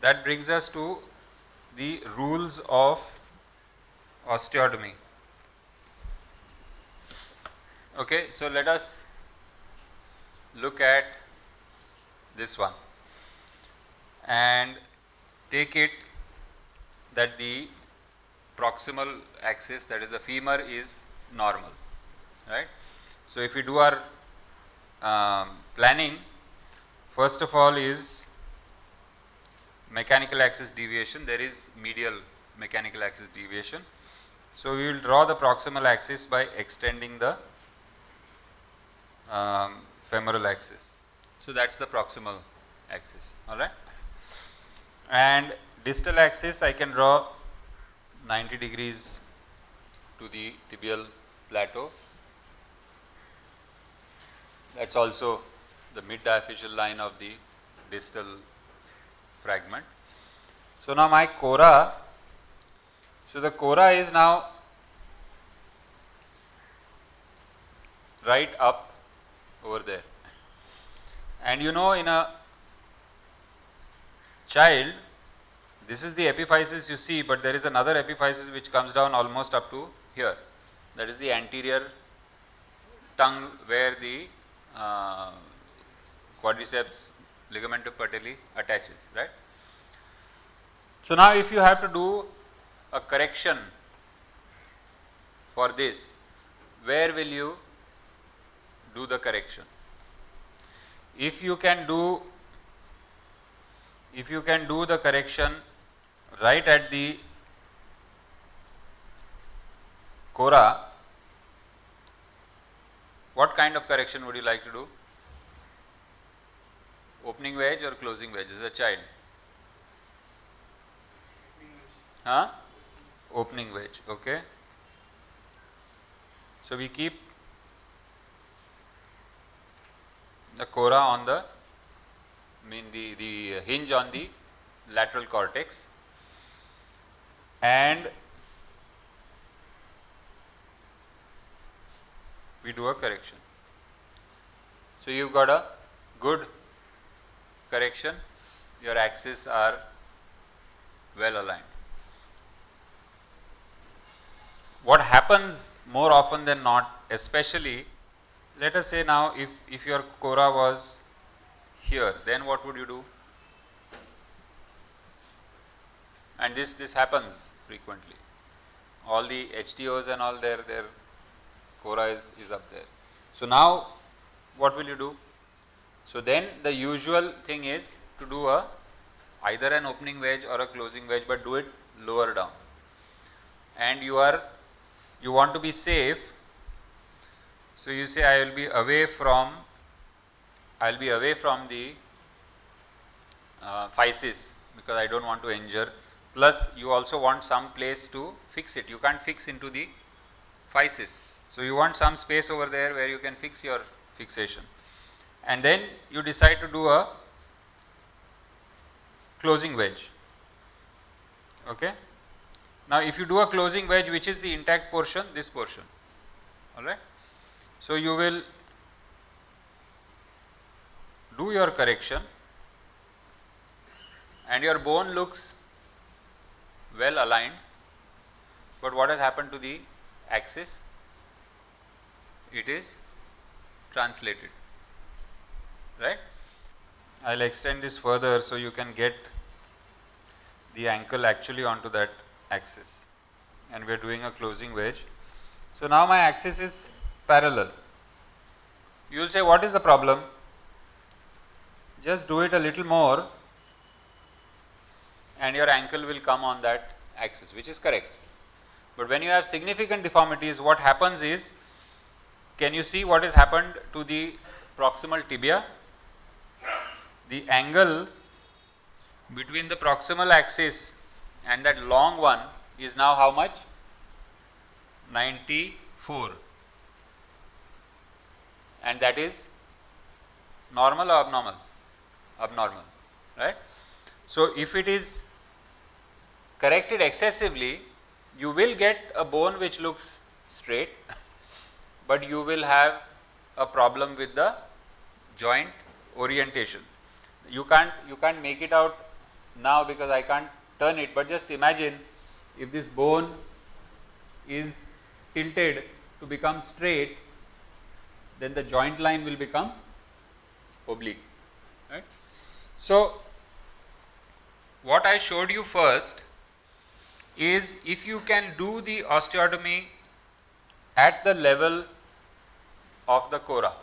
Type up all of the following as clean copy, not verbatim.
that brings us to the rules of osteotomy. Okay, so let us look at this one and take it that the proximal axis, that is the femur, is normal, right. So if we do our planning, first of all is mechanical axis deviation. There is medial mechanical axis deviation. So we will draw the proximal axis by extending the femoral axis. So that's the proximal axis, alright. And distal axis I can draw 90 degrees to the tibial plateau. That's also the mid diaphyseal line of the distal fragment. So now my cora, so the cora is now right up over there, and you know, in a child this is the epiphysis you see, but there is another epiphysis which comes down almost up to here, that is the anterior tongue where the quadriceps ligamentum patelli attaches, right. So now if you have to do a correction for this, where will you do the correction? If you can do the correction right at the cora, what kind of correction would you like to do? Opening wedge or closing wedge as a child? Huh? Opening wedge, okay. So we keep the cora on the, the hinge on the lateral cortex, and we do a correction. So you've got a good correction, your axes are well aligned. What happens more often than not, especially, let us say now if your cora was here, then what would you do? And this happens frequently. All the HTOs and all, their cora is up there. So now what will you do? So then the usual thing is to do either an opening wedge or a closing wedge, but do it lower down. And you want to be safe, so you say I will be away from the physis because I don't want to injure. Plus you also want some place to fix it. You can't fix into the physis, so you want some space over there where you can fix your fixation. And then you decide to do a closing wedge, okay. Now if you do a closing wedge, which is the intact portion, this portion, alright. So you will do your correction and your bone looks well aligned, but what has happened to the axis? It is translated, right. I will extend this further so you can get the ankle actually onto that axis, and we are doing a closing wedge. So now my axis is parallel. You will say, what is the problem? Just do it a little more and your ankle will come on that axis, which is correct. But when you have significant deformities, what happens is, can you see what has happened to the proximal tibia? The angle between the proximal axis and that long one is now how much? 94. And that is normal or abnormal? Abnormal, right. So if it is corrected excessively, you will get a bone which looks straight, but you will have a problem with the joint orientation. You can't make it out now because I can't turn it, but just imagine if this bone is tilted to become straight, then the joint line will become oblique, right. So, what I showed you first is if you can do the osteotomy at the level of the cora.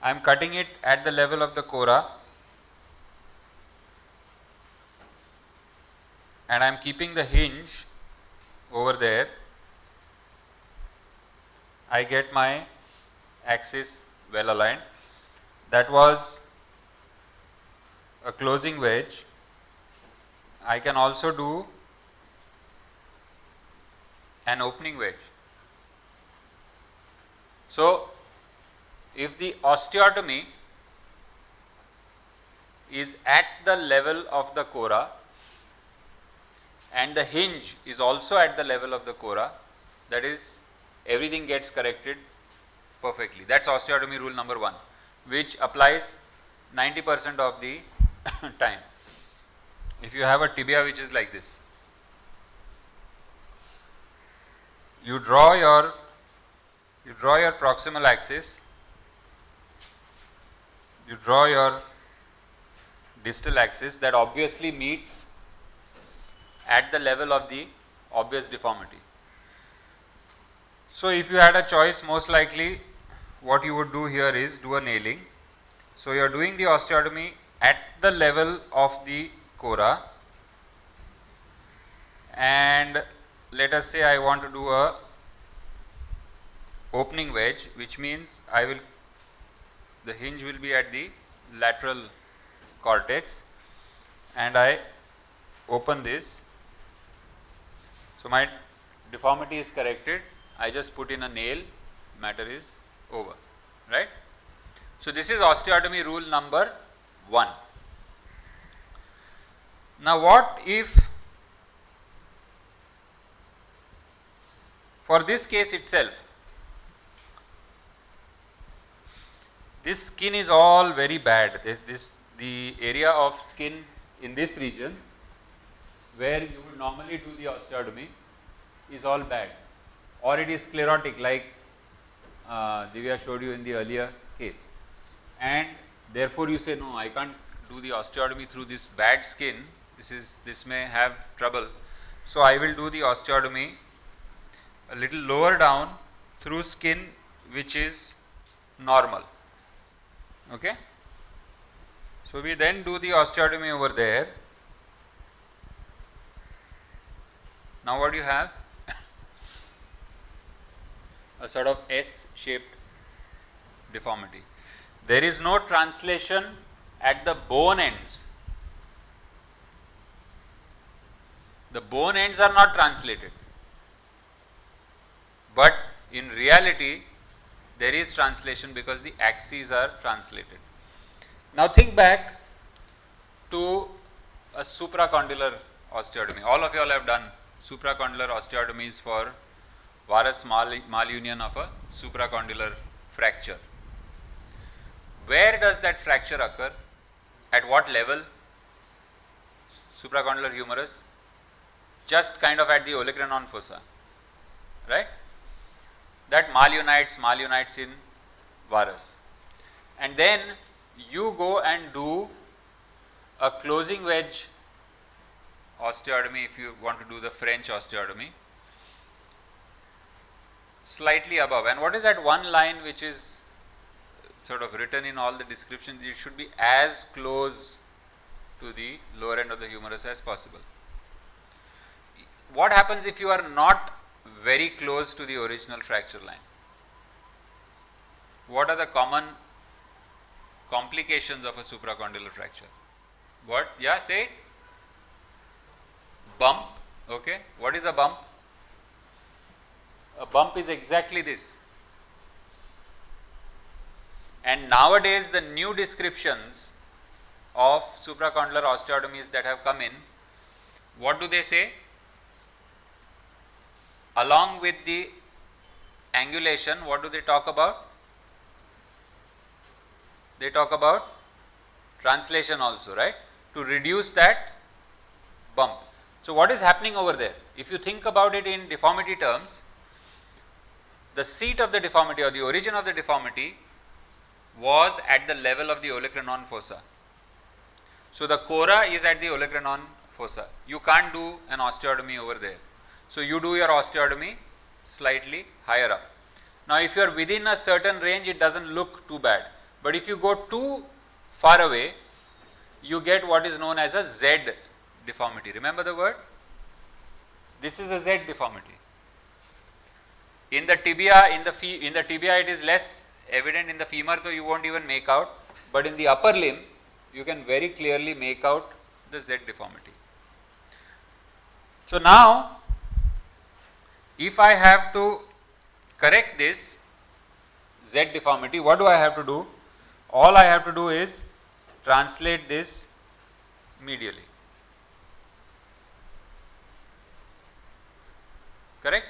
I am cutting it at the level of the cora and I am keeping the hinge over there. I get my axis well aligned. That was a closing wedge. I can also do an opening wedge. So, if the osteotomy is at the level of the cora and the hinge is also at the level of the cora, that is, everything gets corrected perfectly. That is osteotomy rule number 1, which applies 90% of the time. If you have a tibia which is like this, you draw your proximal axis, you draw your distal axis that obviously meets at the level of the obvious deformity. So, if you had a choice, most likely what you would do here is do a nailing. So, you are doing the osteotomy at the level of the cora, and let us say I want to do a opening wedge, which means the hinge will be at the lateral cortex and I open this. So, my deformity is corrected, I just put in a nail, matter is over, right. So, this is osteotomy rule number 1. Now, what if for this case itself, this skin is all very bad, the area of skin in this region where you would normally do the osteotomy is all bad, or it is sclerotic like Divya showed you in the earlier case, and therefore you say no, I can't do the osteotomy through this bad skin, this may have trouble. So, I will do the osteotomy a little lower down through skin which is normal. Okay. So, we then do the osteotomy over there. Now, what do you have? A sort of S-shaped deformity. There is no translation at the bone ends. The bone ends are not translated, but in reality there is translation because the axes are translated. Now, think back to a supracondylar osteotomy. All of you all have done supracondylar osteotomies for varus malunion of a supracondylar fracture. Where does that fracture occur? At what level? Supracondylar humerus? Just kind of at the olecranon fossa, right? That malunites in varus. And then you go and do a closing wedge osteotomy if you want to do the French osteotomy, slightly above. And what is that one line which is sort of written in all the descriptions? It should be as close to the lower end of the humerus as possible. What happens if you are not very close to the original fracture line? What are the common complications of a supracondylar fracture? What? Yeah, say it. Bump. Okay. What is a bump? A bump is exactly this. And nowadays the new descriptions of supracondylar osteotomies that have come in, what do they say? Along with the angulation, what do they talk about? They talk about translation also, right? to reduce that bump. So what is happening over there? If you think about it in deformity terms, the seat of the deformity or the origin of the deformity was at the level of the olecranon fossa. So the cora is at the olecranon fossa. You can't do an osteotomy over there. So you do your osteotomy slightly higher up. Now if you are within a certain range, it doesn't look too bad. But if you go too far away, you get what is known as a Z deformity. Remember the word? This is a Z deformity. In the tibia, in the tibia it is less evident. In the femur, though, you won't even make out. But in the upper limb, you can very clearly make out the Z deformity. So now, if I have to correct this Z deformity, what do I have to do? All I have to do is translate this medially. Correct?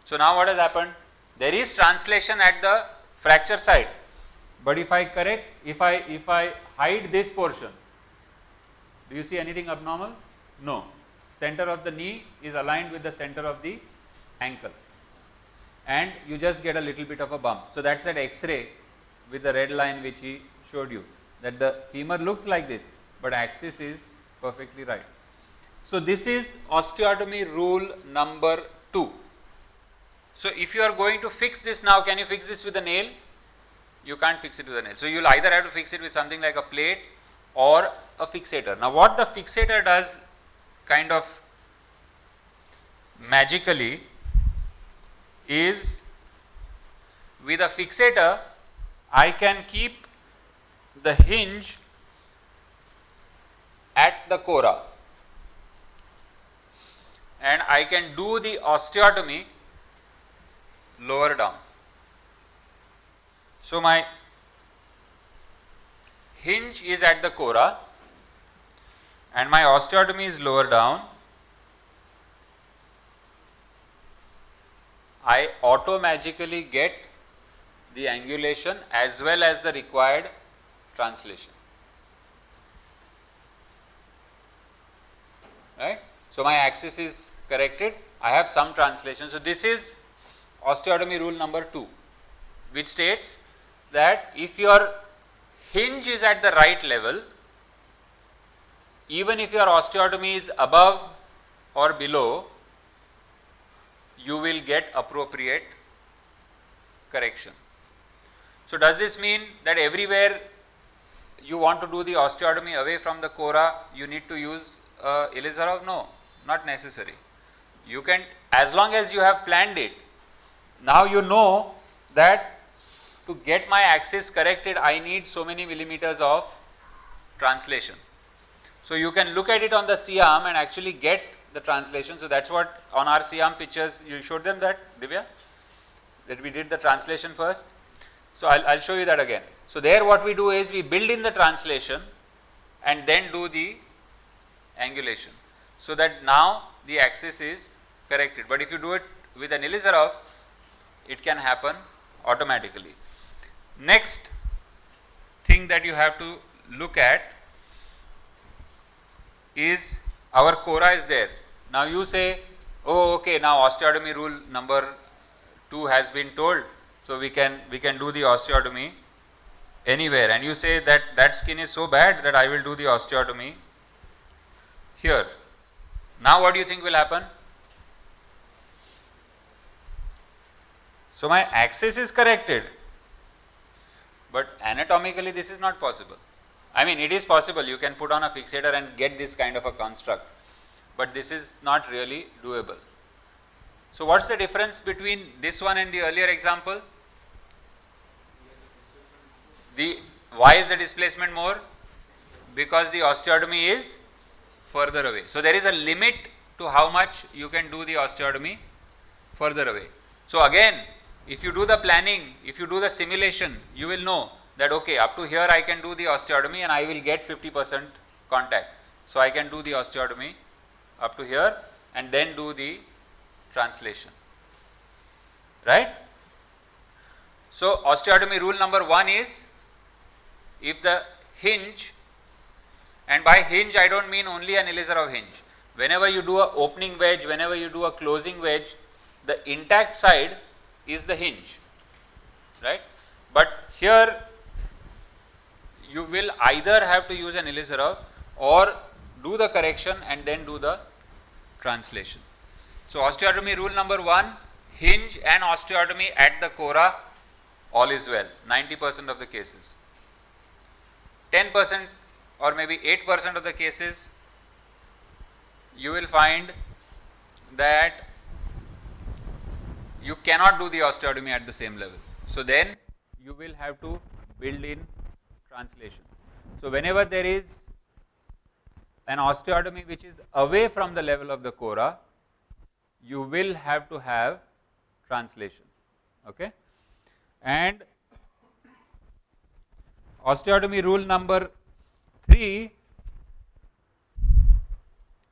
So now what has happened? There is translation at the fracture site, but if I correct, if I hide this portion, do you see anything abnormal? No. Center of the knee is aligned with the center of the ankle, and you just get a little bit of a bump. So that's that X-ray with the red line which he showed you, that the femur looks like this, but axis is perfectly right. So this is osteotomy rule number 2. So if you are going to fix this now, can you fix this with a nail? You can't fix it with a nail. So you will either have to fix it with something like a plate or a fixator. Now what the fixator does kind of magically is, with a fixator I can keep the hinge at the cora and I can do the osteotomy lower down. So my hinge is at the cora and my osteotomy is lower down. I automatically get the angulation as well as the required translation. Right? So my axis is corrected. I have some translation. So this is osteotomy rule number 2, which states that if your hinge is at the right level, even if your osteotomy is above or below, you will get appropriate correction. So does this mean that everywhere you want to do the osteotomy away from the cora, you need to use Ilizarov? No, not necessary. You can, as long as you have planned it. Now you know that to get my axis corrected, I need so many millimeters of translation. So you can look at it on the C-arm and actually get the translation. So that's what on our C-arm pictures, you showed them that, Divya, that we did the translation first. So I'll show you that again. So there what we do is we build in the translation and then do the angulation, so that now the axis is corrected. But if you do it with an Ilizarov, it can happen automatically. Next thing that you have to look at is our cora is there. Now you say, oh okay, now osteotomy rule number 2 has been told, so we can do the osteotomy anywhere, and you say that that skin is so bad that I will do the osteotomy here. Now what do you think will happen? So my axis is corrected, but anatomically this is not possible. I mean, it is possible, you can put on a fixator and get this kind of a construct, but this is not really doable. So what's the difference between this one and the earlier example? Why is the displacement more? Because the osteotomy is further away. So there is a limit to how much you can do the osteotomy further away. So again, if you do the planning, if you do the simulation, you will know that okay, up to here I can do the osteotomy and I will get 50% contact. So I can do the osteotomy up to here and then do the translation. Right? So osteotomy rule number 1 is, if the hinge, and by hinge I don't mean only an elixir of hinge. Whenever you do a opening wedge, whenever you do a closing wedge, the intact side is the hinge, right? But here you will either have to use an elixir of or do the correction and then do the translation. So osteotomy rule number 1, hinge and osteotomy at the cora, all is well, 90% of the cases. 10% or maybe 8% of the cases, you will find that you cannot do the osteotomy at the same level. So then you will have to build in translation. So whenever there is an osteotomy which is away from the level of the cora, you will have to have translation, okay? And osteotomy rule number 3,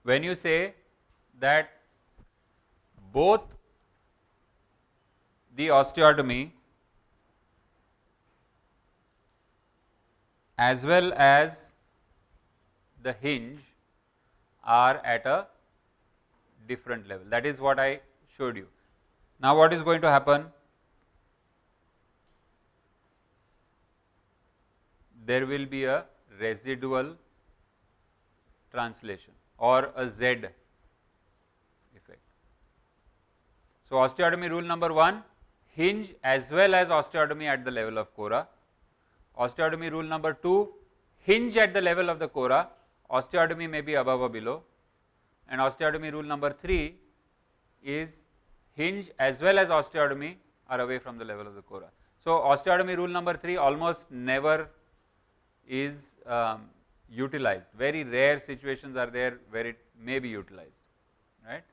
when you say that both the osteotomy as well as the hinge are at a different level. That is what I showed you. Now what is going to happen? There will be a residual translation or a Z effect. So osteotomy rule number 1, hinge as well as osteotomy at the level of cora. Osteotomy rule number 2, hinge at the level of the cora, osteotomy may be above or below. And osteotomy rule number 3 is hinge as well as osteotomy are away from the level of the cora. So osteotomy rule number 3 almost never is utilized. Very rare situations are there where it may be utilized, right?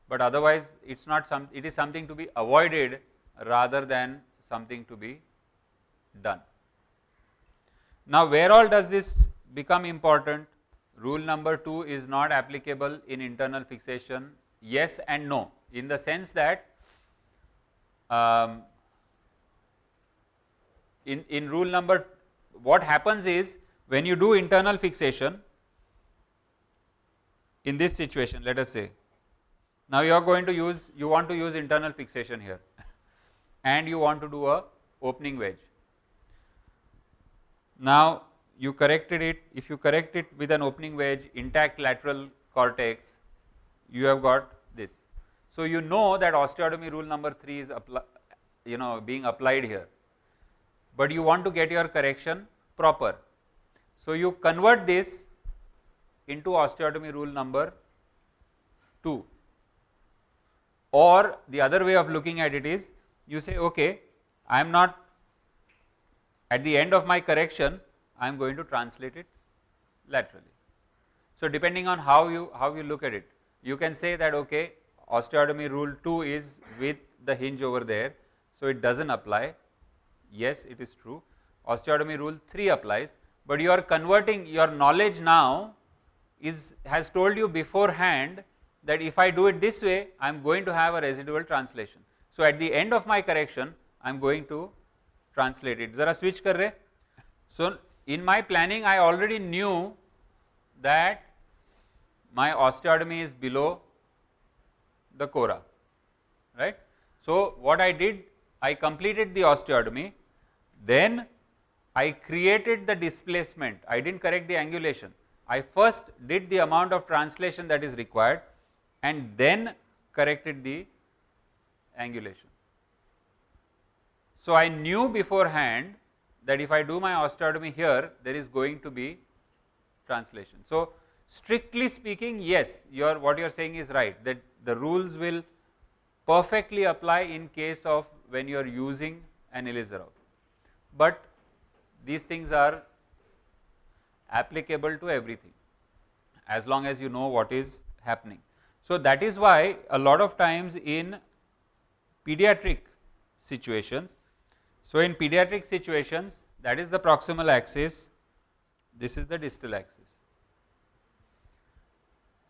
But otherwise it's not it is something to be avoided rather than something to be done. Now where all does this become important? Rule number 2 is not applicable in internal fixation, yes and no, in the sense that in rule number, what happens is when you do internal fixation, in this situation let us say, now you are going to use, you want to use internal fixation here and you want to do a opening wedge. Now you corrected it, if you correct it with an opening wedge, intact lateral cortex, you have got this. So you know that osteotomy rule number 3 is being applied here, but you want to get your correction proper. So you convert this into osteotomy rule number 2, or the other way of looking at it is, you say okay, I am not, at the end of my correction I am going to translate it laterally. So depending on how you look at it, you can say that okay, osteotomy rule 2 is with the hinge over there, so it does not apply. Yes, it is true. Osteotomy rule 3 applies, but you are converting, your knowledge now has told you beforehand that if I do it this way, I am going to have a residual translation. So at the end of my correction, I am going to translate it. Zara switch kar rahe. So in my planning, I already knew that my osteotomy is below the cora, right? So what I did, I completed the osteotomy, then I created the displacement. I didn't correct the angulation. I first did the amount of translation that is required and then corrected the angulation. So I knew beforehand that if I do my osteotomy here, there is going to be translation. So strictly speaking, yes, what you are saying is right, that the rules will perfectly apply in case of when you are using an elixir, but these things are applicable to everything as long as you know what is happening. So that is why a lot of times in pediatric situations, so in pediatric situations, that is the proximal axis, this is the distal axis,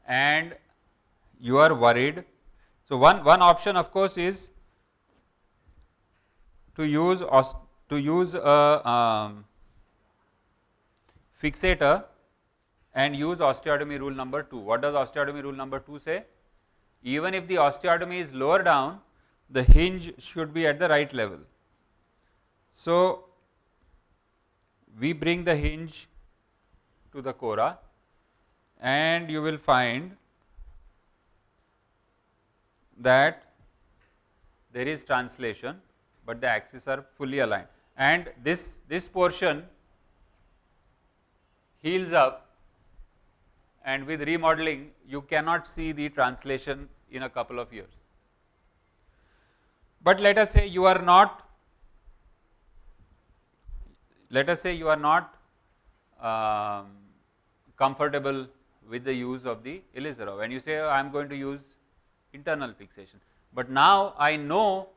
and you are worried. So one option of course is to use a fixator and use osteotomy rule number 2. What does osteotomy rule number 2 say? Even if the osteotomy is lower down, the hinge should be at the right level. So, we bring the hinge to the cora and you will find that there is translation, but the axes are fully aligned, and this portion heals up, and with remodeling you cannot see the translation in a couple of years. But let us say you are not comfortable with the use of the Ilizarov, and you say, I am going to use internal fixation, but now I know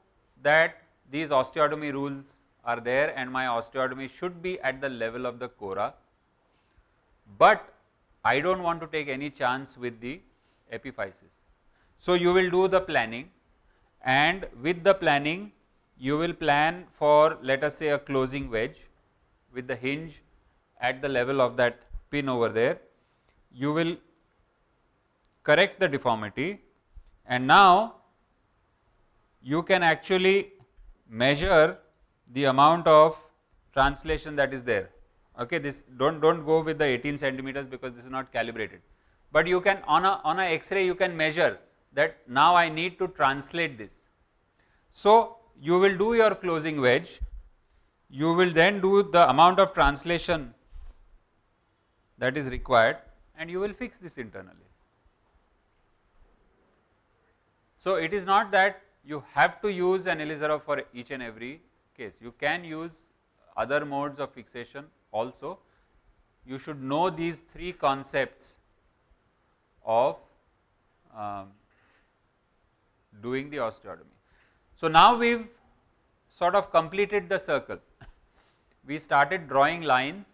that these osteotomy rules are there and my osteotomy should be at the level of the cora, but I do not want to take any chance with the epiphysis. So, you will do the planning, and with the planning you will plan for, let us say, a closing wedge with the hinge at the level of that pin over there. You will correct the deformity, and now you can actually measure the amount of translation that is there. Okay, this don't go with the 18 centimeters because this is not calibrated, but you can on a X-ray you can measure that now I need to translate this. So, you will do your closing wedge, you will then do the amount of translation that is required, and you will fix this internally. So, it is not that you have to use an Ilizarov for each and every case, you can use other modes of fixation also. You should know these three concepts of doing the osteotomy. So, now we have sort of completed the circle. We started drawing lines,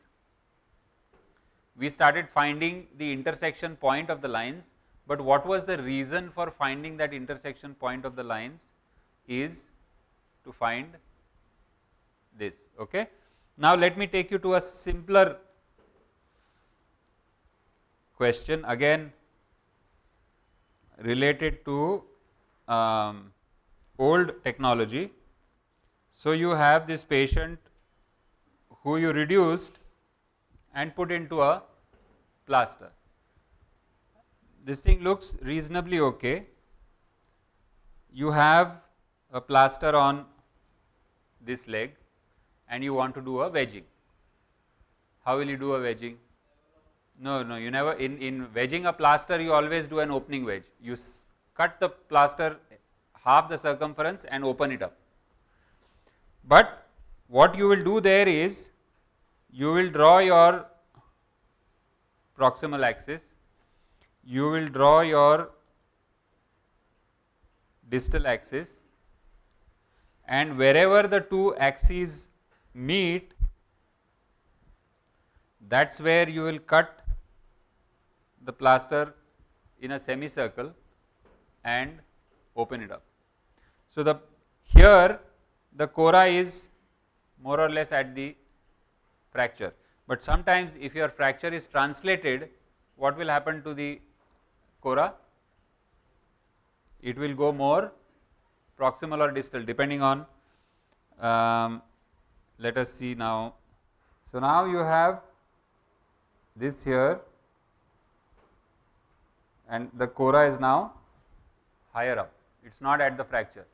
we started finding the intersection point of the lines, but what was the reason for finding that intersection point of the lines is to find this. Okay. Now, let me take you to a simpler question, again related to old technology. So, you have this patient who you reduced and put into a plaster. This thing looks reasonably okay. You have a plaster on this leg and you want to do a wedging. How will you do a wedging? No, you never, in wedging a plaster you always do an opening wedge. You cut the plaster half the circumference and open it up. But what you will do there is, you will draw your proximal axis, you will draw your distal axis, and wherever the two axes meet, that is where you will cut the plaster in a semicircle and open it up. So, here the cora is more or less at the fracture, but sometimes if your fracture is translated, what will happen to the cora? It will go more proximal or distal depending on, let us see now. So, now you have this here and the cora is now higher up, it is not at the fracture.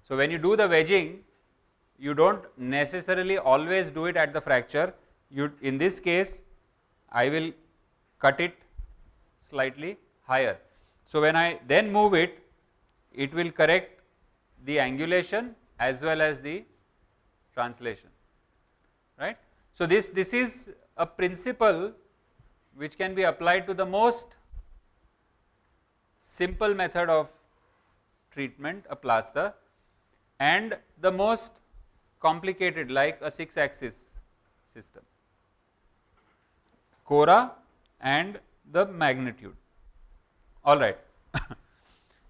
So, when you do the wedging, you do not necessarily always do it at the fracture. You, in this case, I will cut it slightly higher. So, when I then move it, it will correct the angulation as well as the translation, right. So, this is a principle which can be applied to the most simple method of treatment, a plaster, and the most complicated like a 6-axis system, cora and the magnitude. All right.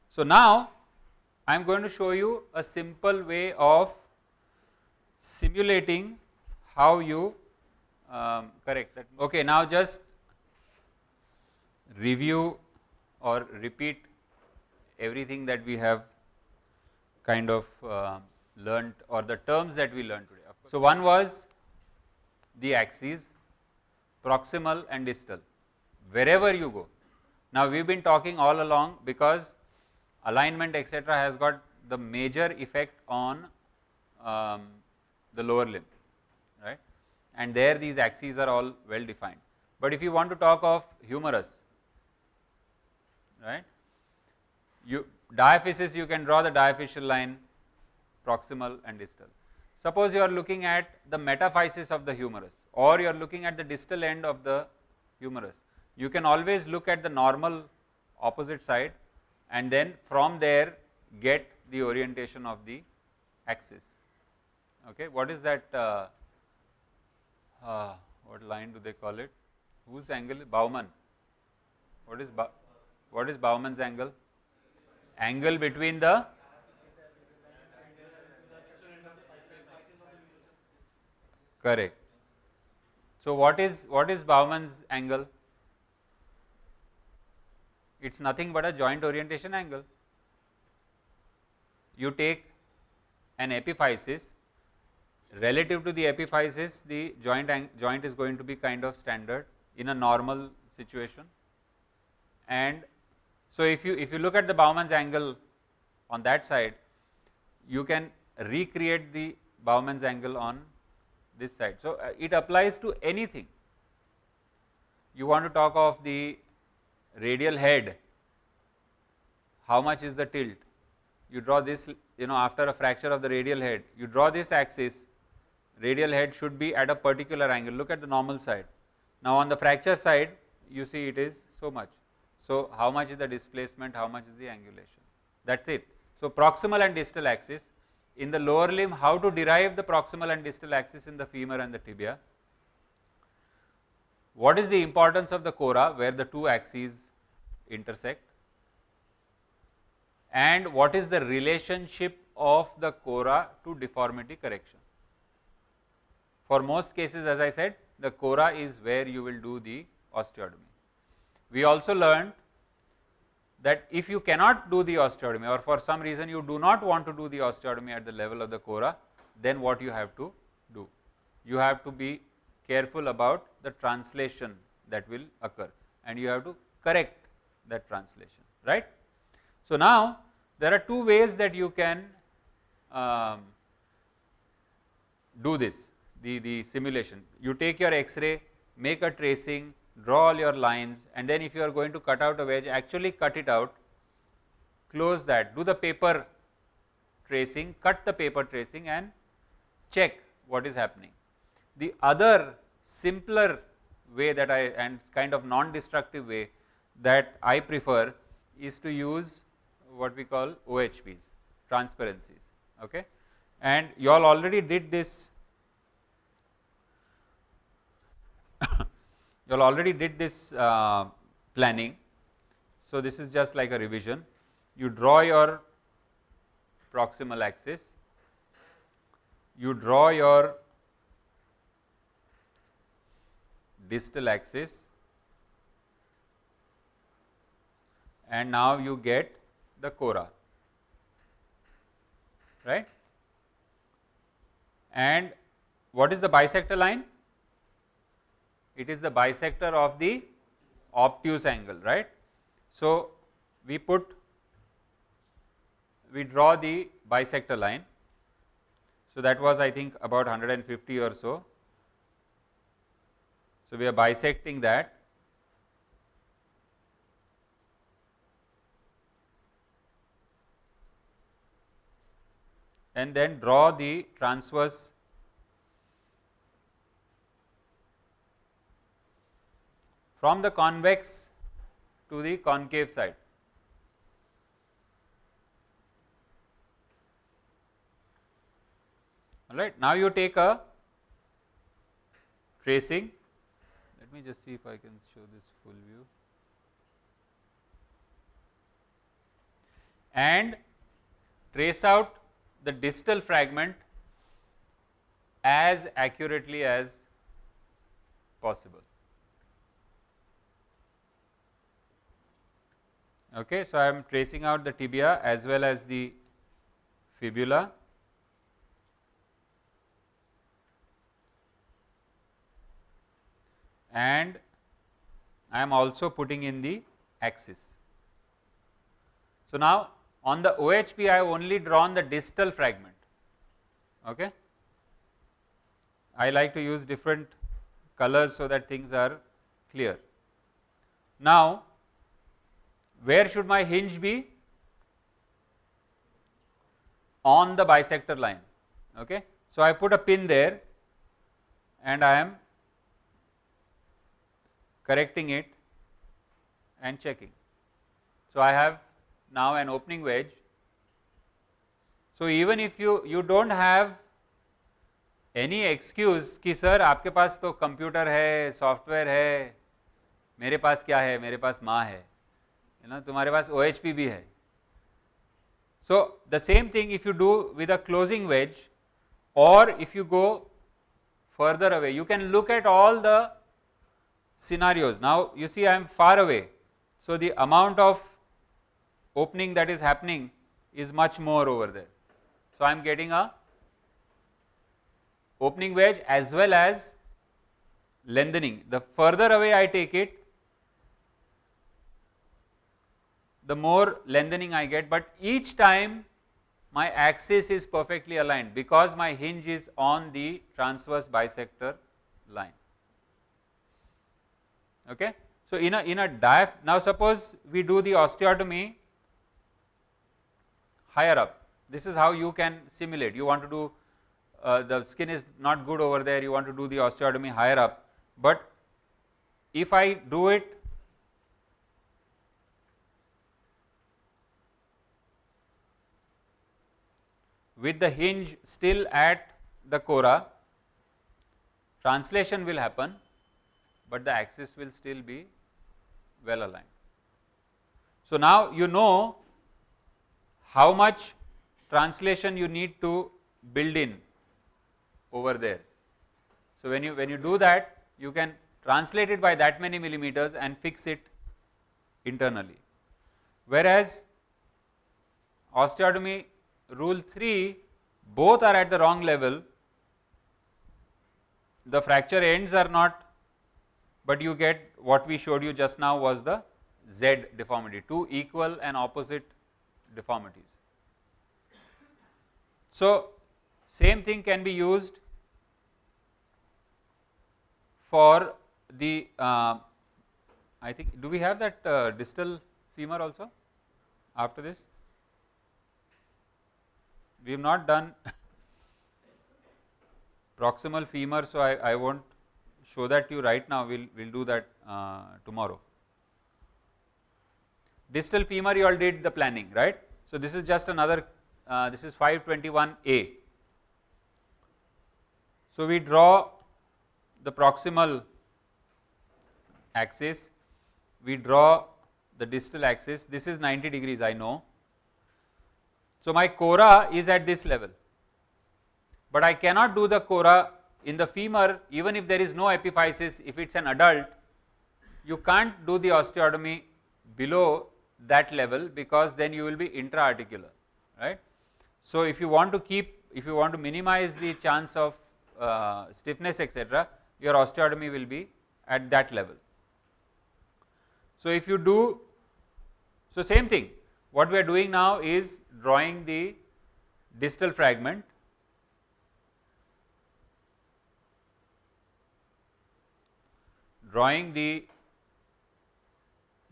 So, now I am going to show you a simple way of simulating how you correct. Okay, now just review or repeat everything that we have kind of learnt, or the terms that we learned today. So, one was the axes, proximal and distal, wherever you go. Now, we have been talking all along because alignment etc. has got the major effect on the lower limb, right, and there these axes are all well defined. But if you want to talk of humerus, right, diaphysis, you can draw the diaphyseal line, proximal and distal. Suppose you are looking at the metaphysis of the humerus, or you are looking at the distal end of the humerus, you can always look at the normal opposite side and then from there get the orientation of the axis. Okay, what is that? What line do they call it? Whose angle? Bauman. What is Bauman's angle? Angle between the correct. So what is Bauman's angle? It is nothing but a joint orientation angle. You take an epiphysis, relative to the epiphysis, the joint is going to be kind of standard in a normal situation. And so if you look at the Bauman's angle on that side, you can recreate the Bauman's angle on this side. So it applies to anything. You want to talk of the radial head, how much is the tilt? You draw this, after a fracture of the radial head, you draw this axis, radial head should be at a particular angle. Look at the normal side. Now on the fracture side, you see it is so much. So how much is the displacement, how much is the angulation? That is it. So proximal and distal axis. In the lower limb, how to derive the proximal and distal axis in the femur and the tibia? What is the importance of the cora where the two axes intersect? And what is the relationship of the cora to deformity correction? For most cases, as I said, the cora is where you will do the osteotomy. We also learned that if you cannot do the osteotomy, or for some reason you do not want to do the osteotomy at the level of the cora, then what you have to do? You have to be careful about the translation that will occur, and you have to correct that translation, right. So now there are two ways that you can do this, the simulation. You take your X-ray, make a tracing, draw all your lines, and then if you are going to cut out a wedge, actually cut it out, close that, do the paper tracing, cut the paper tracing and check what is happening. The other simpler way that and kind of non-destructive way that I prefer is to use what we call OHPs, transparencies, okay. And you all already did this, you all already did this planning. So this is just like a revision. You draw your proximal axis, you draw your distal axis, and now you get the cora, right. And what is the bisector line? It is the bisector of the obtuse angle, right. So we draw the bisector line. So that was, I think, about 150 or so. So we are bisecting that. And then draw the transverse from the convex to the concave side. All right. Now you take a tracing. Let me just see if I can show this full view. And trace out the distal fragment as accurately as possible. Okay, so I am tracing out the tibia as well as the fibula. And I am also putting in the axis. So now on the OHP I have only drawn the distal fragment. Okay. I like to use different colors so that things are clear. Now where should my hinge be? On the bisector line. Okay. So I put a pin there and I am correcting it and checking. So I have now an opening wedge. So even if you don't have any excuse कि sir आपके पास तो computer है, software है, मेरे पास क्या है, मेरे पास माँ है ना, तुम्हारे पास OHP भी है. So the same thing if you do with a closing wedge, or if you go further away, you can look at all the scenarios. Now you see I am far away, so the amount of opening that is happening is much more over there. So I am getting a opening wedge as well as lengthening. The further away I take it, the more lengthening I get, but each time my axis is perfectly aligned because my hinge is on the transverse bisector line. Okay. So in a now suppose we do the osteotomy higher up. This is how you can simulate. You want to do the skin is not good over there, you want to do the osteotomy higher up, but if I do it with the hinge still at the cora, translation will happen, but the axis will still be well aligned. So now you know how much translation you need to build in over there. So when you do that, you can translate it by that many millimeters and fix it internally. Whereas osteotomy rule 3, both are at the wrong level, the fracture ends are not, but you get what we showed you just now was the Z deformity, two equal and opposite deformities. So same thing can be used for the I think, do we have that distal femur also after this? We have not done proximal femur, so I won't show that to you right now, we'll do that tomorrow. Distal femur you all did the planning, right? So this is just another, this is 521A. So we draw the proximal axis, we draw the distal axis, this is 90 degrees I know. So my cora is at this level, but I cannot do the cora in the femur even if there is no epiphysis. If it is an adult, you can't do the osteotomy below that level because then you will be intra-articular, right. So if you want to keep, if you want to minimize the chance of stiffness etc., your osteotomy will be at that level. So if you do, so same thing, what we are doing now is drawing the distal fragment, drawing the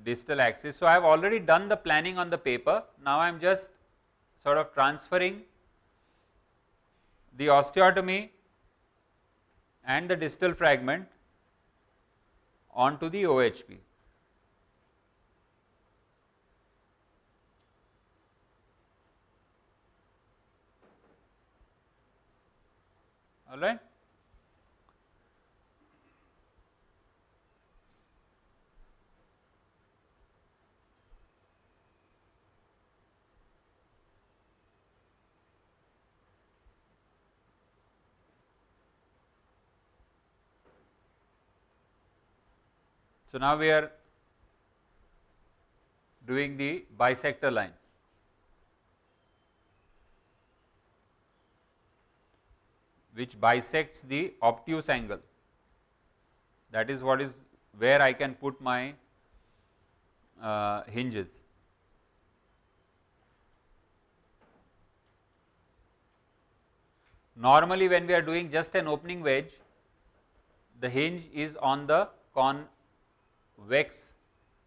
distal axis. So I have already done the planning on the paper, now I am just sort of transferring the osteotomy and the distal fragment onto the OHP. All right. So, now we are doing the bisector line. Which bisects the obtuse angle. That is what is where I can put my hinges. Normally, when we are doing just an opening wedge, the hinge is on the convex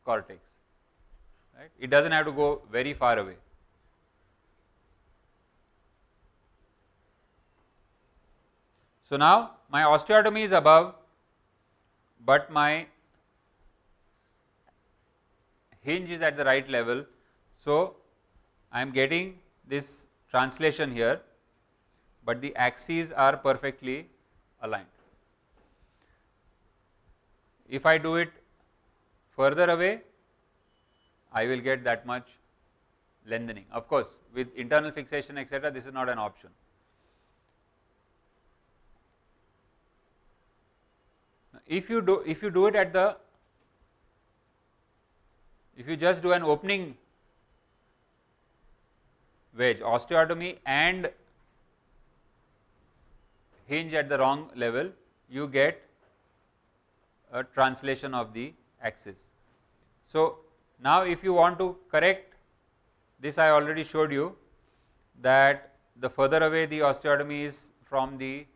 cortex, right. It does not have to go very far away. So, now my osteotomy is above, but my hinge is at the right level. So, I am getting this translation here, but the axes are perfectly aligned. If I do it further away, I will get that much lengthening. Of course, with internal fixation etc., this is not an option. If you do it at the, if you just do an opening wedge, osteotomy and hinge at the wrong level, you get a translation of the axis. So, now if you want to correct this, I already showed you that the further away the osteotomy is from the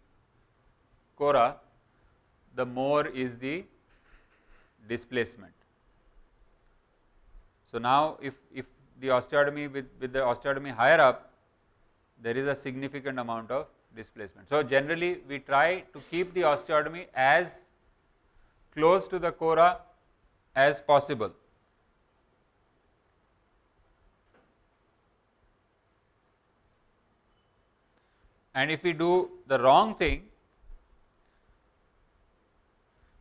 cora, the more is the displacement. So, now if the osteotomy with the osteotomy higher up, there is a significant amount of displacement. So, generally we try to keep the osteotomy as close to the cora as possible. And if we do the wrong thing,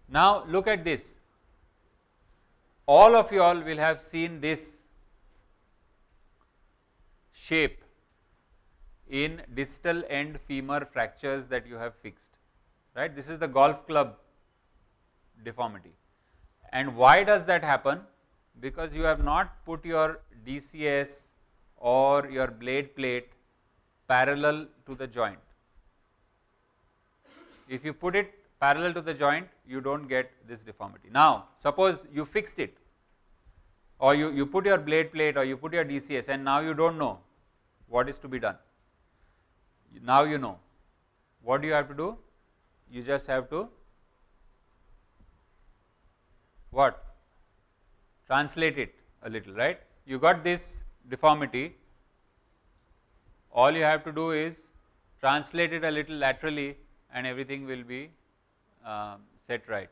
now look at this, all of you all will have seen this shape in distal end femur fractures that you have fixed, right. This is the golf club deformity. And why does that happen? Because you have not put your DCS or your blade plate parallel to the joint. If you put it parallel to the joint, you do not get this deformity. Now, suppose you fixed it, or you put your blade plate or you put your DCS, and now you do not know what is to be done. Now you know. What do you have to do? You just have to what? Translate it a little, right. You got this deformity, all you have to do is translate it a little laterally and everything will be set right.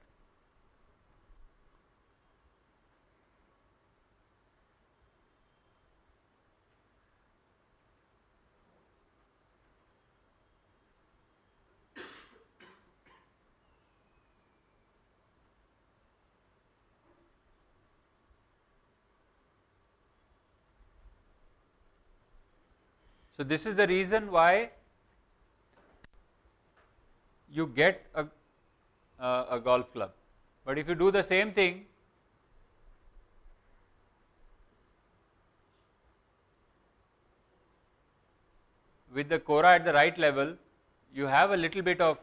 So, this is the reason why you get a golf club, but if you do the same thing with the cora at the right level, you have a little bit of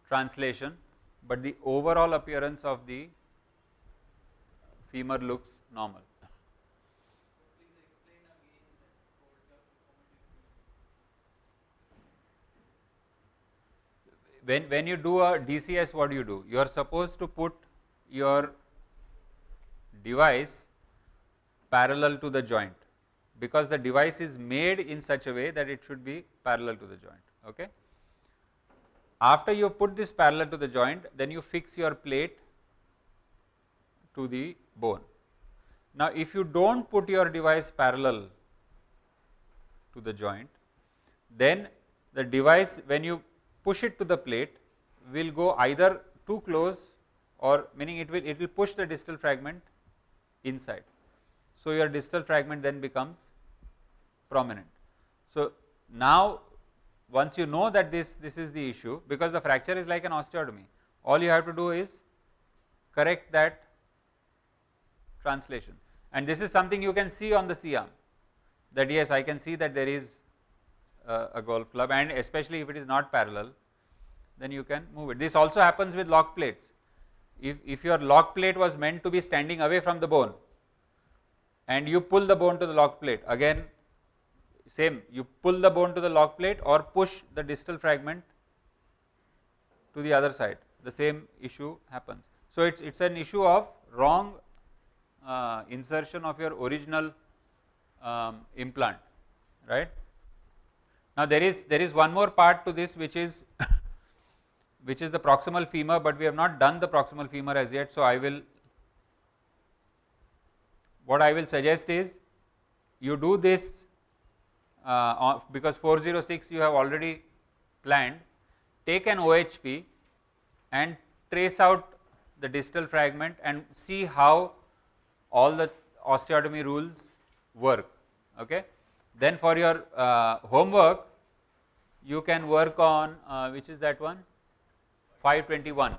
translation, but the overall appearance of the femur looks normal. When you do a DCS, what do? You are supposed to put your device parallel to the joint, because the device is made in such a way that it should be parallel to the joint. Okay. After you put this parallel to the joint, then you fix your plate to the bone. Now, if you do not put your device parallel to the joint, then the device, when you push it to the plate, will go either too close, or meaning it will push the distal fragment inside. So, your distal fragment then becomes prominent. So, now once you know that this is the issue, because the fracture is like an osteotomy, all you have to do is correct that translation. And this is something you can see on the C arm, that yes, I can see that there is a golf club, and especially if it is not parallel, then you can move it. This also happens with lock plates. If your lock plate was meant to be standing away from the bone and you pull the bone to the lock plate, again same, you pull the bone to the lock plate or push the distal fragment to the other side, the same issue happens. So it's an issue of wrong insertion of your original implant, right. Now there is one more part to this, which is which is the proximal femur, but we have not done the proximal femur as yet. So what I will suggest is you do this because 406 you have already planned. Take an OHP and trace out the distal fragment and see how all the osteotomy rules work. Okay. Then for your homework, you can work on which is that one, 521.